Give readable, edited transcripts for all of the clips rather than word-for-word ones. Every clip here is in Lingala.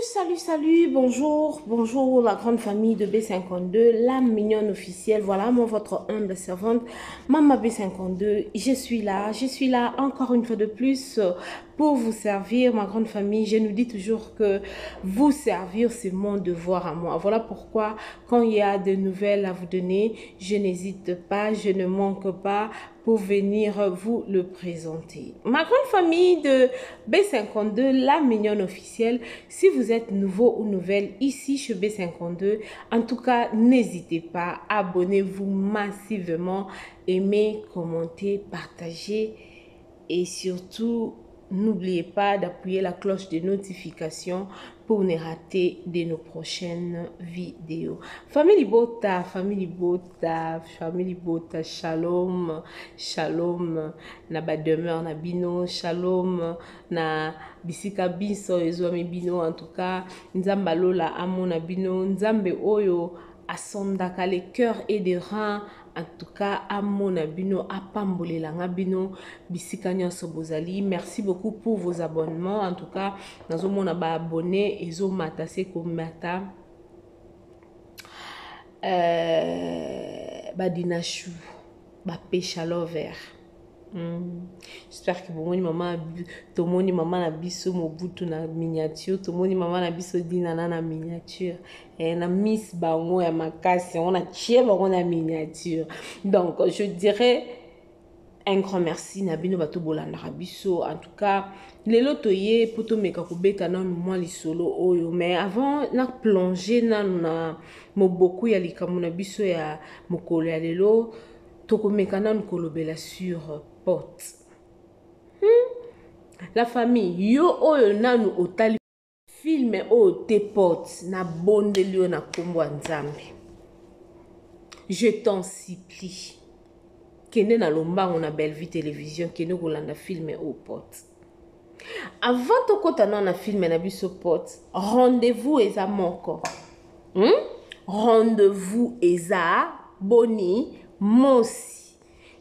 Salut, bonjour la grande famille de B52, la mignonne officielle. Voilà, moi, votre humble servante, Maman B52. Je suis là encore une fois de plus pour vous servir, ma grande famille. Je nous dis toujours que vous servir, c'est mon devoir à moi. Voilà pourquoi, quand il y a de nouvelles à vous donner, je n'hésite pas, je ne manque pas pour venir vous le présenter. Ma grande famille de B52, la mignonne officielle, si vous êtes nouveau ou nouvelle ici chez B52, en tout cas, n'hésitez pas, abonnez-vous massivement, aimez, commentez, partagez et surtout, n'oubliez pas d'appuyer la cloche de notification pour ne rater de nos prochaines vidéos. Famille Bota, shalom, shalom, na ba demeure na bino, shalom, na bisika biso ezwami bino, en tout cas, nzamba lola amo na bino, nzambe oyo asondaka les cœurs et des reins, en tout cas, amona bino, apambolela nga bino, bisika nyonso bozali. Merci beaucoup pour vos abonnements. En tout cas, nazo mona ba abonné, ezo mata se komata. Ba dinachou, ba pécha lover. J'espère que bomoni maman tomoni maman na biso mobutu na miniature, tomoni maman na biso dinana na miniature et na miss bango ya makasi on a tie bango na miniature. Donc je dirais un grand merci na bino bato bolanda biso. En tout cas lelo toye poto meka kobeta na moi lisolo oyo, mais avant na plonger na moboku ya likamu na biso ya mokolo ya lelo tokomeka na kolobela sur pot. La famille yo oyo nanu otali film o te pot na bondelio na kombo nzambe, je t'en supplie kende na lombango na Bellevue télévision kende kolanda film o pot. Avant to kota na film na biso pot, rendez-vous eza moko. Rendez-vous eza boni mosi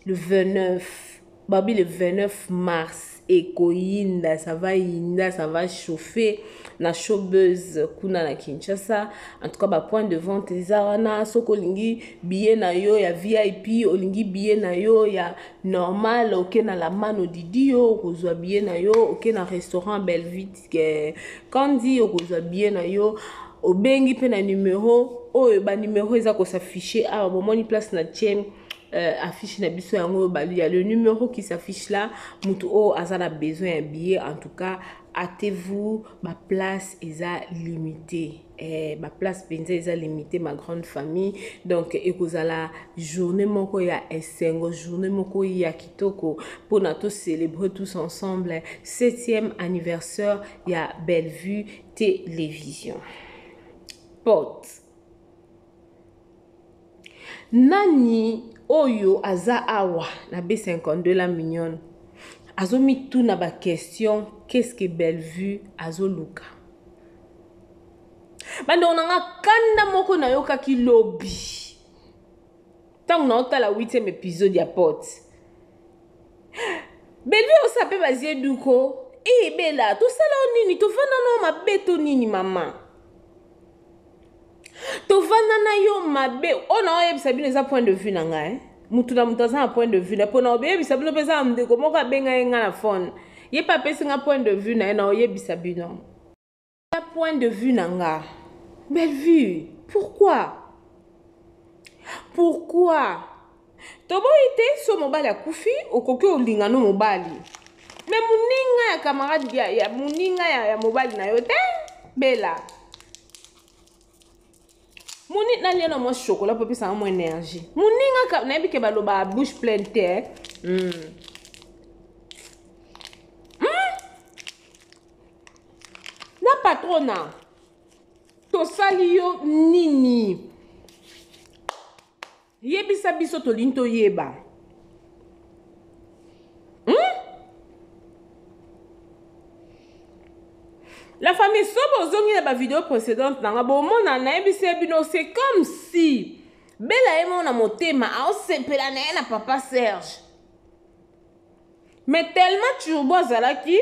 le 29 babi le 29 mars et koyinda ça va chauffer na showbuzz kuna na Kinshasa. En tout cas ba point de vente ezana soko lingi billet na yo ya VIP, olingi billet na yo ya normal, ok na la mano didi yo kozwa billet na yo, ok na restaurant Bellevue quand dit kozwa billet na yo obengi pe na numéro oyo ba numéro eza ko s'afficher à bomoni place na tiem affiche na biso yango balu ya le numéro qui s'affiche là, mutu o azana besoin un billet. En tout cas hâtez-vous, ma place eza limitée, ma place penza eza limitée, ma grande famille. Donc ekozala journée moko ya esengo, journée moko ya kitoko pour na to célébrer tous ensemble 7e anniversaire ya Bellevue télévision. Pot nani oyo aza awa na B52 la mignonne azo mi tout na ba question, qu'est-ce que Bellevue azo luka bando nanga kanda moko na yoka ki lobby tant na otala 8e épisode ya pot Bellevue osape bazie duko bela to sala nini to fana no mabeto nini mama to vana na yo mabe ona oyebisa bino eza point de vue na nga mutu na mutu aza na point de vue na pona oyebisa bino pesa mdeko moko abenga yenga na phone ye pa pesa nga point de vue na na oyebisa bino ya point de vue na nga. Bellevue, pourquoi tobo ite so mobali akufi okoki olinga no mobali mais muninga ya camarade ya muninga ya mobali na yo te bela moni na liena mo chocolat pour pesa mo énergie muninga ka na bike baloba bouche pleine te na patrona to sali yo nini yebisa biso to linto yeba la famille sobo zongi na ba vidéo précédente nanga bomona na yebisa bino, c'est comme si bela emo na motema a osepela na papa Serge, mais tellement turbo azalaki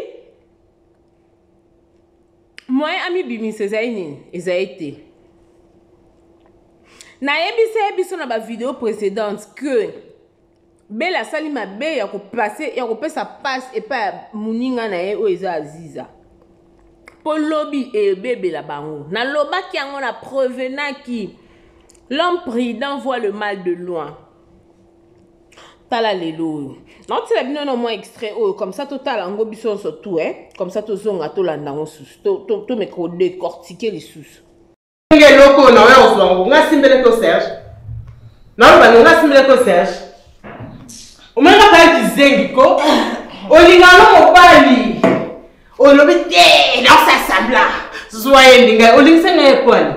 moi ami bimis eza été na yebisa biso na ba vidéo précédente que Bella sali mabe ya ko passer ya ko pesa passe et pas muninga na ye o eza Aziza po lobby e bébé la bango na loba ki yango na preuve qui l'homme prudent voit le mal de loin. Tala lelo. Non, tu l'as bien non moins extrait comme ça total en go biso surtout comme ça to zonga to landa on sous to me ko décortiquer les sous. Loko na we oswango nga simbele ko Serge. Na ba nga simbele ko Serge. Omanga ka dizengi ko olingano mobali. Olobete na sa sambla. Zoye ndinga olingisa na epone.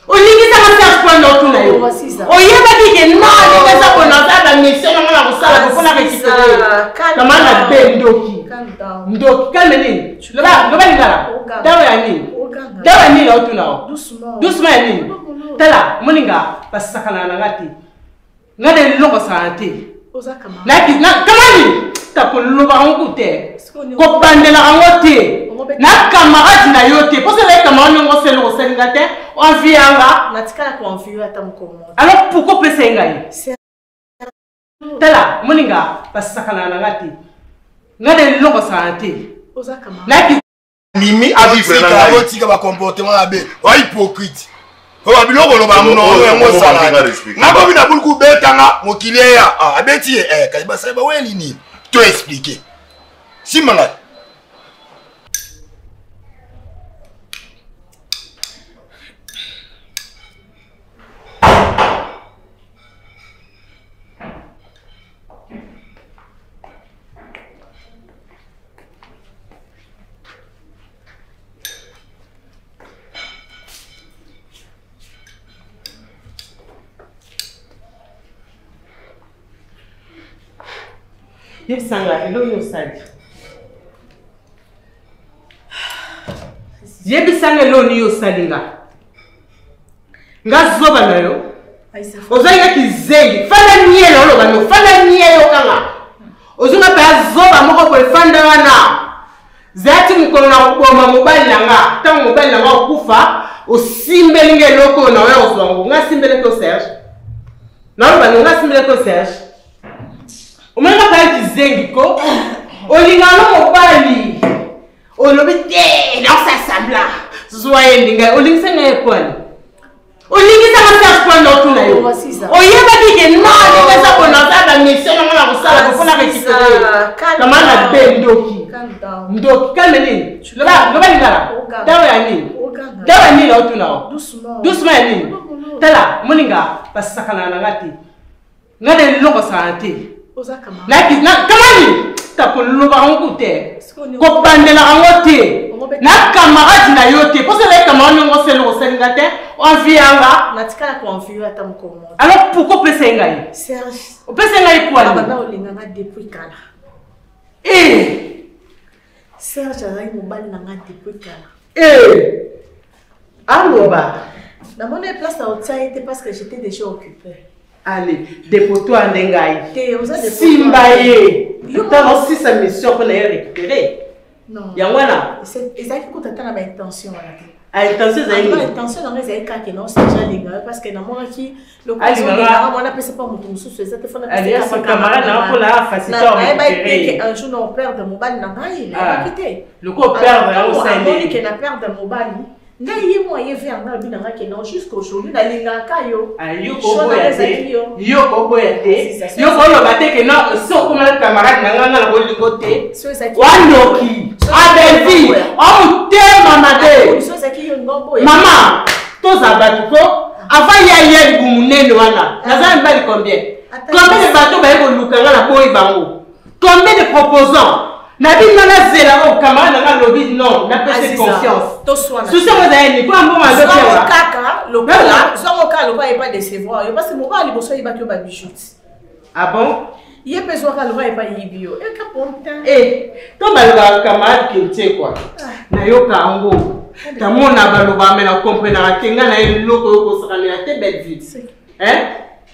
Olingisa na Serge kwa ndo tuna yo. Oyeba dike no ngeza ko na za mission na kusala ko na récupérer. Kama na bendoki. Ndoki kalmeni. Loba ngara. Dawa ya nini? Dawa nini la otuna? Doucement ya nini? Tala moninga basakana na ngati. Ngade loko santé. Na kamani takoloba ngute. Ko bandela ngote. Na camarade na yote. Parce que les camarades ngo selo ko selingate envianga. Na tikala ko envie ata mkomo. Alors pourquoi pesa ngai? Tala moninga basakana na ngati. Ngade loko santé. Na Mimi Afrika botika ba comportement abe wa hypocrite ko ba biloko lo ba muno ngo sala na ko bina bulku betanga mokile ya abeti ka ba sai ba weni ni to expliquer simanga Yebisanga elo yo sadi. Yebisanga elo ni yo sadinga. Nga zoba na yo. Ozanga kizengi. Fana nielo lo bano. Fana nielo kanga. Ozunga pa zoba moko ko fanda wana. Zati mkono na kuboma mobali nanga. Tango mobali nanga okufa. Osimbeli ngeloko na yo ozwango. Nga simbele ko Serge. Na bano nga simbele ko Serge. Omanga pa dizengi ko olingano mobali olobete na sa sambla zoye ndinga olingisa na epone olingisa na Serge kwa ndo tuna yo oyeba dike no ngeza ko na za mission na kusala ko na récupérer kama na bendoki ndoki kalmeni loba ngara dawa ya nini la otuna doucement ya nini tala moninga basakana na ngati ngade loko santé. Na kamani takoloba ngute ko bandela ngote na camarade na yote parce que les camarades ngo selo ko selingate envianga na tikala ko envie ata mkomo. Alors pourquoi pesa ngai? Serge o pesa ngai kwa nini? Bana olinganga depuis kala. Serge azali mobali na nga depuis kala. Aloba na mon place à outside parce que j'étais déjà occupée. Allez, dépôt-toi en dengai. Simbaye. T'as aussi sa mission pour les récupérer. Non. Yangwana. C'est exactement quand t'as une intention là. Intention ça. Intention dans les cas qui non c'est déjà légal parce que dans mon qui l'occasion de là on appelle ça pas mon tout sous c'est téléphone. Allez, son camarade là pour la faciliter à récupérer. Un jour on perd de mobile dans il a quitté. Le coup perd au sein de qui n'a perd de mobile. Ngaye mo ye vers na binanga ke non jusqu'aujourd'hui na linga kayo yo ko boyate yo ko lo bate ke non so ko mal camarade na nganga na bolingote wandoki abevi o tema made so saki yo ngombo mama to za batuko avant ya ye gumunene wana na za mbali combien de bateaux ba ko lukanga na boy bango combien de proposants na bina na zela o camarade na lobi non na pese confiance to soana tout ça vous avez ni quoi bon ma dokiwa kaka lokola zongo ka lokola est pas décevoir parce que mon ba liboso yi ba ki ba bijout ah bon ye peso ka lokola est pas yibio e ka ponta to ba lo camarade ki tie quoi na yo ka ngo ta mona ba lo ba me na comprendre kenga na loko yo ko sakana te belle vie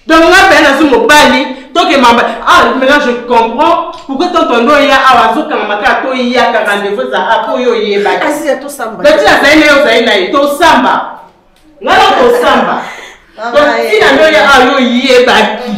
donc nga pe na zumo bali Toi que maman, ah maintenant je comprends pourquoi tonton il y a awazo quand maman toi il y a rendez-vous ça a pour yo yeba. Ah si to samba. Donc tu as zaina yo zaina to samba. Ngalo to samba. Donc si na yo ya yo yeba ki.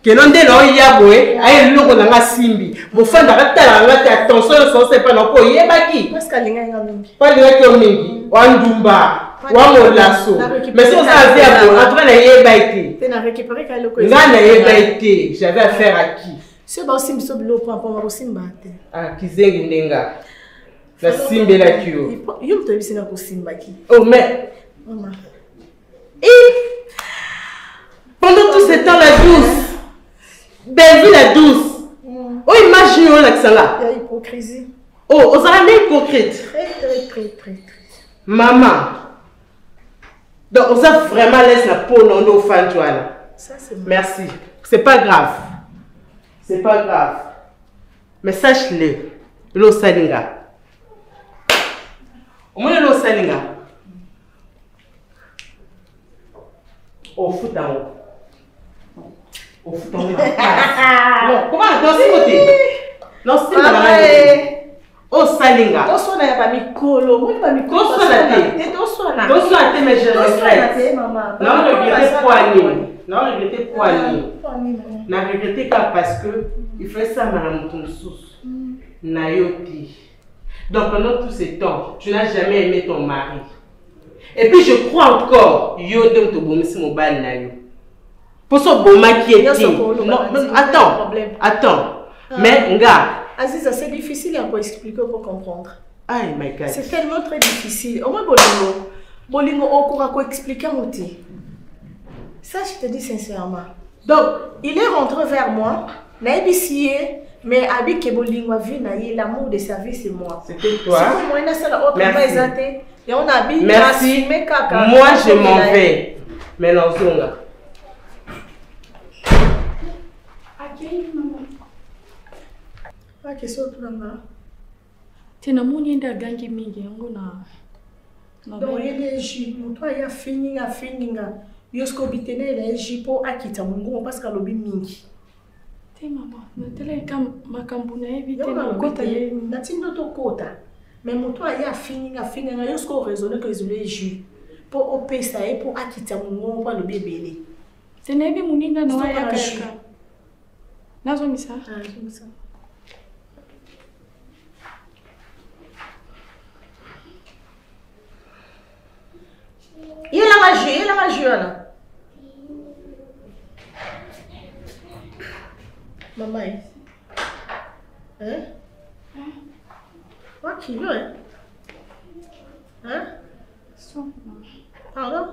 Que non de lo ya boy, ay loko na nga simbi. Bo fanda ka tala nga attention so c'est pas non ko yeba ki. Parce que linga nga mingi. Pas linga ki mingi. Wandumba. Wa lasso. Mais si on s'est dit en train de yeba ki. Tu n'as récupéré qu'à l'eau. J'avais affaire à qui? Si on simbi so bilo pour avoir aussi mbate. Ah, kizengi ndenga. La simbe la kio. Yo mto bisina ko simba ki. Oh mais Maman. Et pendant tout ce temps la douce. Belle vie la douce. Oh imagine on l'accent là. Il y a hypocrisie. Oh, on s'en est hypocrite. Très. Maman. Donc on s'en vraiment laisse la peau non nos fans toi là. Ça c'est Merci. C'est pas grave. C'est pas grave. Mais sache-le. L'eau salinga. Au moins l'eau salinga. Au foot en haut. Au foot en haut. Non, comment? Dans ce côté. Non, c'est pas grave. Au salinga. Toso na ya ba mikolo, moi ba mikolo. Toso na te. Toso na. Toso na te mais je regrette. Maman. Non, regrettez poignée. Non, regrettez poignée. Na regretter parce que il fait ça madame Tonsous. Nayoti. Donc pendant tout ce temps, tu n'as jamais aimé ton mari. Et puis je crois encore yo donc to bomisi mobile na yo. Pour ce bon maquillage. Non, attends. Mais nga Aziza, c'est difficile à expliquer pour comprendre. Oh my God. C'est tellement très difficile. Au moins, Bolingo, on pourra expliquer mon thé. Ça, je te dis sincèrement. Donc, il est rentré vers moi, naïbisier, mais avec que Bolingo a vu l'amour de service c'est moi. C'était toi. Merci. Merci. Moi, je m'en vais. Mais non, Zonga. Tena muni enda gangi mingi yango na donc ele ji muto ya fininga yosko bitene ele ji po akita mungu parce que lobi mingi te mama na tele kam makambu na evitena kota ye na tindo to kota mais muto ya fininga yosko raisonner que les ji po opesa e po akita mungu pa lobi bele tena ebi muninga no ya kaka nazo misa misa. Il a la magie, Anna. Maman, hein? Quoi kilo, hein? Hein? Pardon?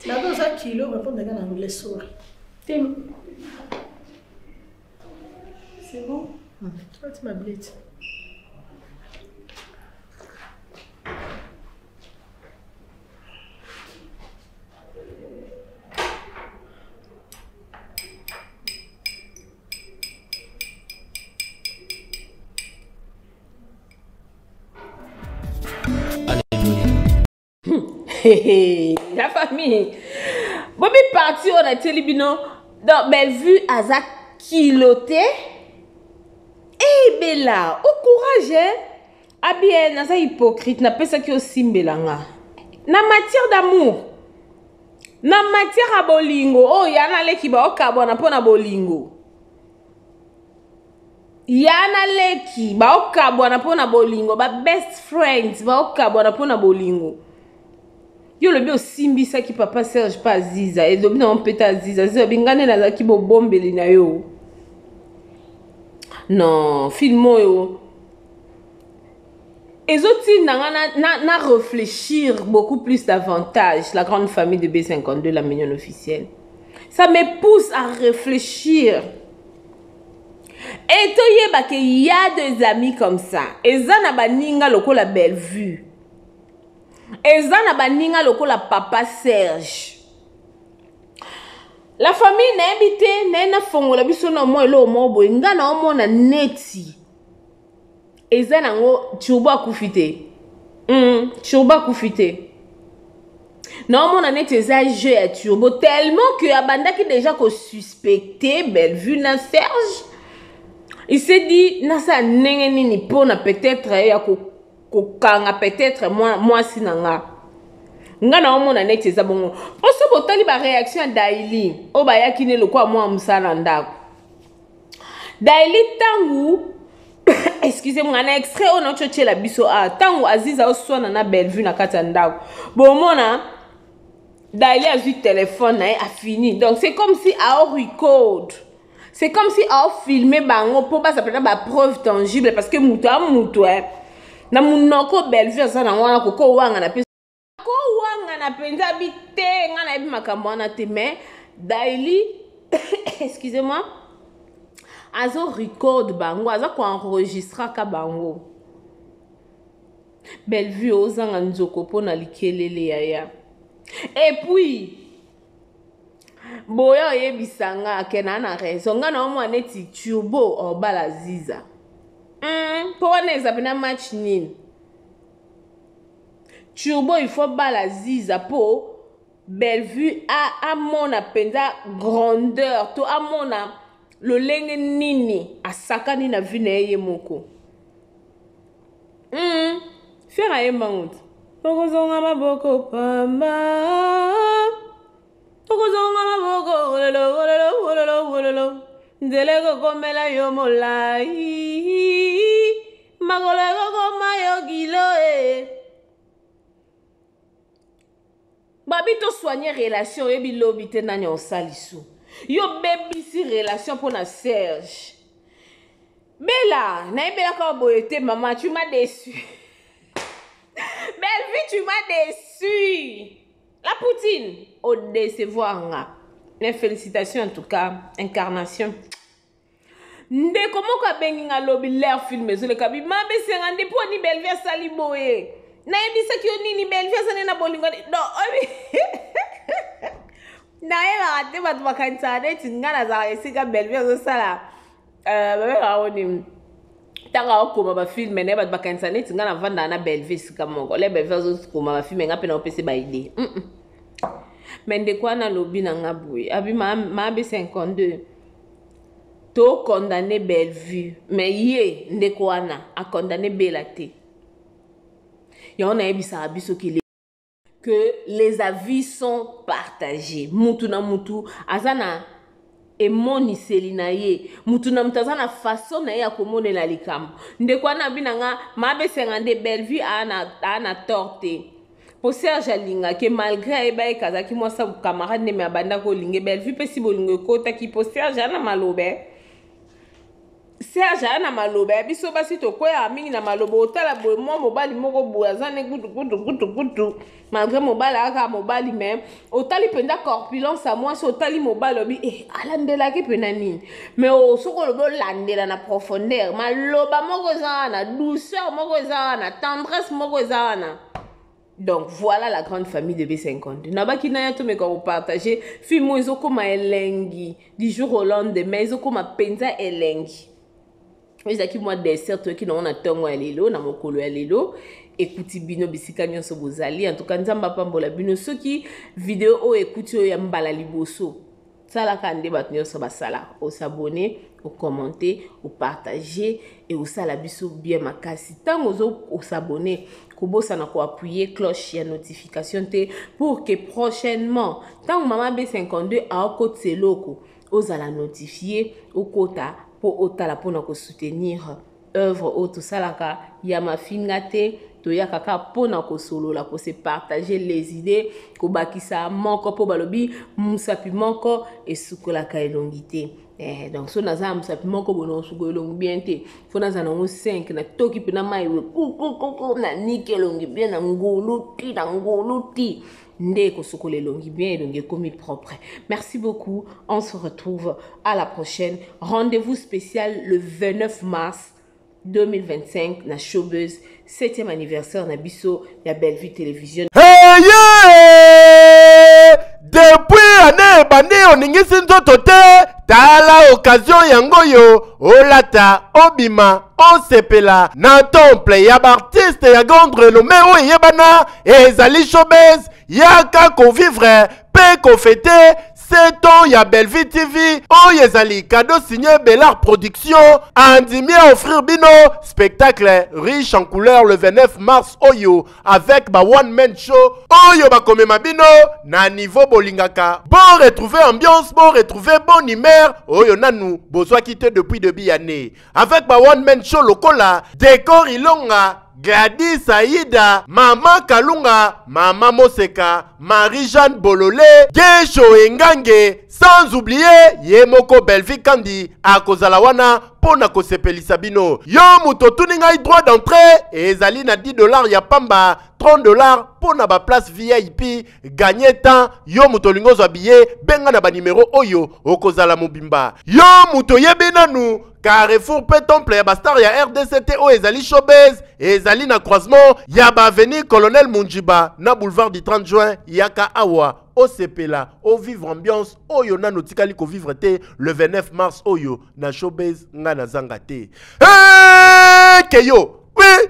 La dose à kilo, mais pour regarder dans les souris. C'est bon? Tu vas te m'habiller. La famille. Bobby parti on a télébino dans Bellevue à za kiloté. Eh bella, au courage hein. Abien na ça hypocrite na pesa ki osimbelanga. Na matière d'amour. Na matière à bolingo. Oh yana leki ba okabona pona bolingo. Yana leki ba okabona pona bolingo ba best friends ba okabona pona bolingo. Yo le bio simbi ça qui papa Serge pas Ziza et dobi na on peta Ziza Ziza bingane na za ki bo bombeli na yo. Non, filmo yo. Et autres na réfléchir beaucoup plus davantage la grande famille de B52 la mignonne officielle. Ça me pousse à réfléchir. Et toi bah que y a des amis comme ça. Et ça na baninga loko la Bellevue. Et ça na baninga loko la papa Serge. La famille n'a habité n'a fongo la biso na mo elo mo bo nga na mo na neti. Et ça na ngo chuba kufite. Chuba kufite. Non, mon année tes jeu à turbo tellement que Abanda qui déjà qu'on suspecté Bellevue na Serge. Il s'est dit nasa nengeni ni pona peut-être ya ko kanga peut-être moi sinanga. Ngana mon année tes abongo. Oso botali ba réaction Daily. O ba yakine le quoi moi musala ndako. Daily tangu excusez-moi, un extrait on a choché la biso a tangu Aziza oswana na Bellevue na kata ndako. Bon mona Daily a vu téléphone na a fini. Donc c'est comme si a record. C'est comme si a filmé bango pour pas s'appeler ba preuve tangible parce que muto na munoko Bellevue ça na wana ko wanga na pesa. Ko wanga na penza bité ngana bi makambo na te mais Daily excusez-moi azo record bango aza ko enregistrer ka bango Bellevue ozanga nzoko pona likelele yaya et puis boya yebisanga kena na raison ngana mo neti turbo o bala ziza po wana ezapena match nini turbo il faut bala ziza po Bellevue a mona penza grandeur to a mona le lenge nini asakani na vie na ye moko faire aye mangout tokozonga maboko pamba tokozonga maboko ololo ndele kokomela yo molai makolo kokoma yo kilo babi to soigner relation yebi lobi te nani osalisu yo baby si relation pour na Serge. Bella, naibela ka boyete maman, tu m'as déçu. Bellevue, tu m'as déçu. La poutine, au décevoir. Mais félicitations en tout cas, incarnation. Nde comment ka bengi nga lobby l'air filmé sur le kabi ma be sengande po ni Bellevue sali boye. Na yebisa ki ni Bellevue sane na bolingo. Non, nae ba te batu bakanisa neti ngana za esika Bellevue zo sala oni tanga okoma ba film ne batu bakanisa neti ngana vanda na Bellevue sika mongo le Bellevue zo koma ba film ngape na opese ba idée mende kwa na lobby na ngabwe abi ma be 52 to condamner Bellevue mais ye ndeko wana a condamner Bella te ya ona ebisa biso ki que les avis sont partagés. Mutu na mutu azana emoni selina ye. Mutu na mutu azana façon na ye akomone la likam. Ndekwa na binanga mabe sengande Bellevue ana torte. Po Serge alinga ke malgré eba e kazaki moi sa camarade ne me abanda ko linge Bellevue pe si bolingo kota ki po Serge ana malobe. Serge ana malobe biso basi to koya mingi na malobo otala boy mo mobali moko boya zane gudu malgré mobali aka mobali même otali penda corpulence à moi so otali mobali obi alandela ki pena nini mais o soko lobo landela na profondeur maloba moko zana douceur moko zana tendresse moko zana. Donc voilà la grande famille de B52. Nabaki na yato me ko partager film ezoko ma elengi du jour au lendemain ezoko ma penza elengi. Ezaki moi dessert to ki na ona tongo ya lelo na mokolo ya lelo ekuti bino bisika nyonso bozali en tout cas nzamba pambola bino soki vidéo o ekuti o ya mbala liboso sala kande bat nyonso basala o s'abonner o commenter o partager et o sala biso bien makasi tango o s'abonner ko bosa na ko appuyer cloche ya notification te pour que prochainement tango maman B52 a okotse loko ozala notifier o kota pour otala pona ko soutenir œuvre auto salaka ya mafinga te to ya kaka pona ko solola ko se partager les idées ko bakisa moko po balobi musapi moko et sukola ka elongité donc so naza musapi moko bono suko elongi bien te fona za na 5 na toki pena mai na nike elongi bien na nguluti Nde kosukola elongi bien elongi komi propre. Merci beaucoup. On se retrouve à la prochaine. Rendez-vous spécial le 29 mars 2025 na Showbuzz 7e anniversaire na biso ya Bellevue Télévision. Hey yeah! Depuis année bande oningisi nzoto te tala occasion yango yo olata obima osepela na temple ya artiste ya grande renommée o yebana ezali Showbuzz yaka convivre pe kofete 7 ans ya Belleville TV oyo ezali cadeau signé Bellard Production andimi à offrir bino spectacle riche en couleurs le 29 mars oyo avec ba one man show oyo bakomema bino na niveau bolingaka bon retrouver ambiance bon retrouver bon humeur oyo nanu bozwa quitté depuis début année avec ba one man show lokola décor ilonga Gladys Aïda, Maman Kalunga, Maman Moseka, Marie-Jeanne Bololé, Gesho Engange, sans oublier Yemoko Belleville Kandi, Akozalawana, Pona Kosepelisa bino. Yo muto tuninga droit d'entrée, et ezali na $10 ya pamba, $30 pona ba place VIP, gagner temps, yo muto lingo zo billet, benga na ba numéro oyo, okozala mobimba. Yo muto yebenanu, Carrefour Pétomple ya bastar ya RDCT o ezali showbiz ezali na croisement ya ba avenue Colonel Munjiba na boulevard du 30 juin yaka awa o sepela o vivre ambiance oyo na notikali ko vivre te le 29 mars oyo na showbiz nga na zanga te keyo oui.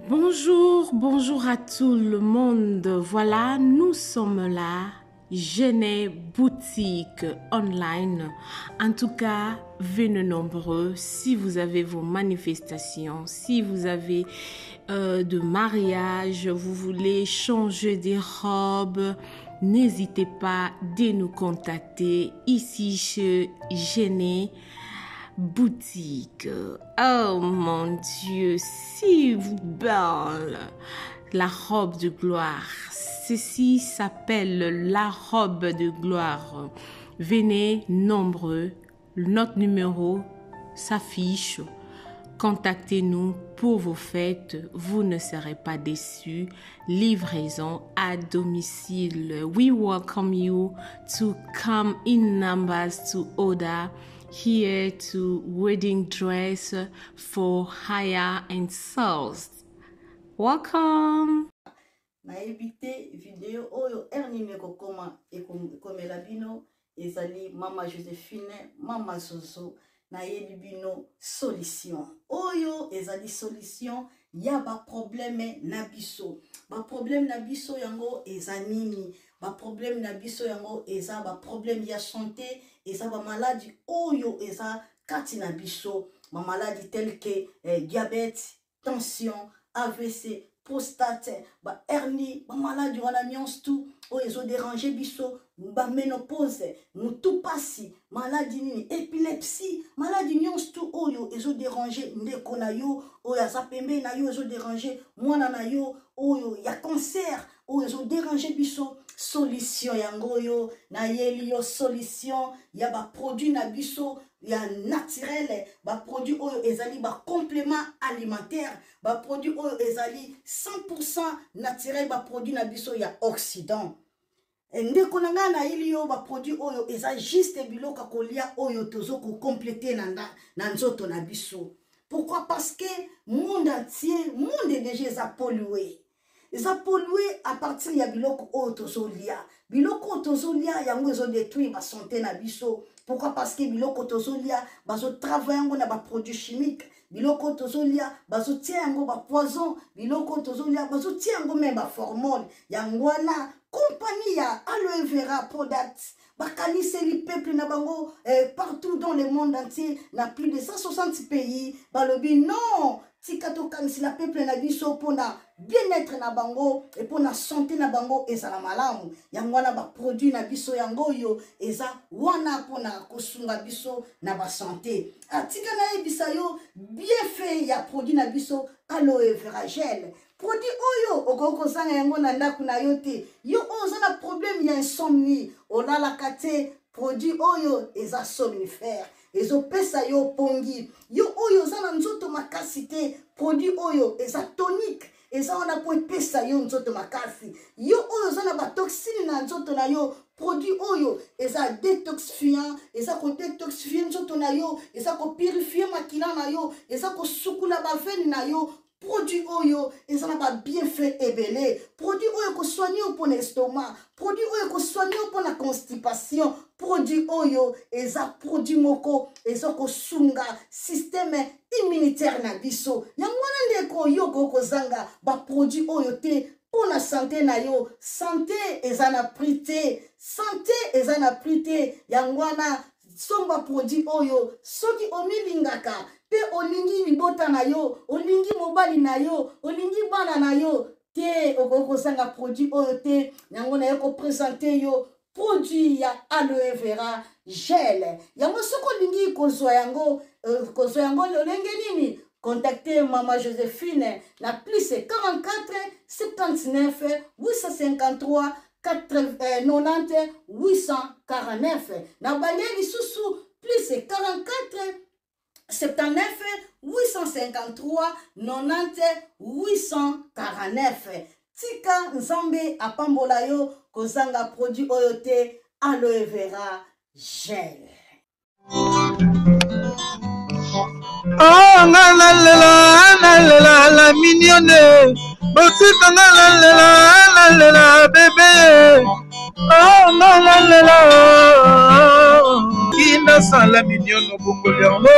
Bonjour à tout le monde. Voilà, nous sommes là. Genet boutique online. En tout cas, venez nombreux. Si vous avez vos manifestations, si vous avez de mariage, vous voulez changer des robes, n'hésitez pas de nous contacter ici chez Genet boutique. Oh mon Dieu, si vous belle la robe de gloire. Ceci s'appelle la robe de gloire. Venez nombreux. Notre numéro s'affiche. Contactez-nous pour vos fêtes. Vous ne serez pas déçus. Livraison à domicile. We welcome you to come in numbers to order here to wedding dress for hire and sales. Welcome. naebite vidéo oyo ernime kokoma ekomela bino ezali mama Joséphine mama Zozo nayebi bino solution oyo ezali solution ya ba problème na biso yango eza nini ba problème na biso yango eza ba problème ya santé eza ba maladie oyo eza kati na biso ba maladie telle que diabète tension AVC prostate, ba hernie, ba maladie wana nyonso tout o ezo déranger biso, ba ménopause, mutu pasi, maladie nini, épilepsie, maladie nyonso tout oyo ezo déranger ndeko na yo, oyo aza pembe na yo ezo déranger mwana na yo, oyo ya cancer, oyo ezo déranger biso. Solution yango yo na yeli yo solution ya ba produit na biso ya naturel ba produit oyo ezali ba complément alimentaire ba produit oyo ezali 100% naturel ba produit na biso ya Occident ndeko nanga na yeli yo ba produit oyo eza juste biloko kolia oyo tozo ko compléter na nzoto na biso. Pourquoi? Parce que monde entier monde est déjà pollué. Ils ont pollué à partir de biloko otozolia. Biloko otozolia yango ezo détruire ba santé na biso. Pourquoi? Parce que biloko otozolia bazo travailler yango na ba produits chimiques. Biloko otozolia bazo tia yango ba poison. Biloko otozolia bazo tia yango même ba hormone. Yango na compagnie ya aloe vera products. Bakanise li peuple na bango partout dans le monde entier, na plus de 160 pays. Balobi non. Tikato kanisi la peuple na biso pona bien-être na bango et pona santé na bango ezala malamu yangwana ba produit na biso yango yo eza wana pona kosunga biso na ba santé atika na ebisa yo bien fait ya produit na biso aloe vera gel produit oyo okoko zanga yango na ndaku na yo te yo oza na problème ya insomnie olala kate produit oyo eza somnifère ezo pesa yo pongi yo oyo za na nzoto makasi te produit oyo eza tonique eza wana po pesa yo nzoto makasi yo oyo za na ba toxine na nzoto na yo produit oyo eza détoxifiant eza ko détoxifier nzoto na yo eza ko purifier makila na yo eza ko sukula ba veine na yo produit oyo ezana ba bienfait ebele, produit oyo ko soigner pour l'estomac, produit oyo ko soigner pour la constipation, produit oyo eza produit moko eza ko sunga système immunitaire na biso. Yango ndeko yo ko zanga ba produit oyo te pour la santé na yo. Santé ezana prité, santé ezana prité. Yangwana somba produit oyo soki omilingaka pe olingi libota na yo, olingi mobali na yo, olingi bana na yo te okoko sanga produit oyo te. Yango na yo ko présenter yo produit ya aloe vera gel. Yango soko lingi kozwa yango lolenge nini? Contactez Maman Joséphine na plus 44 79 853 90 849. Na Banyeli Soussou plus 44 79 853 90 849. Tika Nzambe apambola yo kozanga produit oyote aloe vera gel. Oh, la mignonne, botika la bébé. Oh, la kina sala mignonne bongolia mo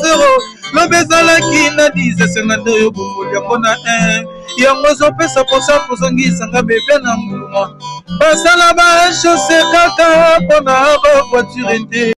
zero. Lo bezala kina 10 52 yo bongolia kona 1. Yango zo pesa posa posongisa nga bébé na mbuluma. Basala ba chaussée kaka pona ba voiture.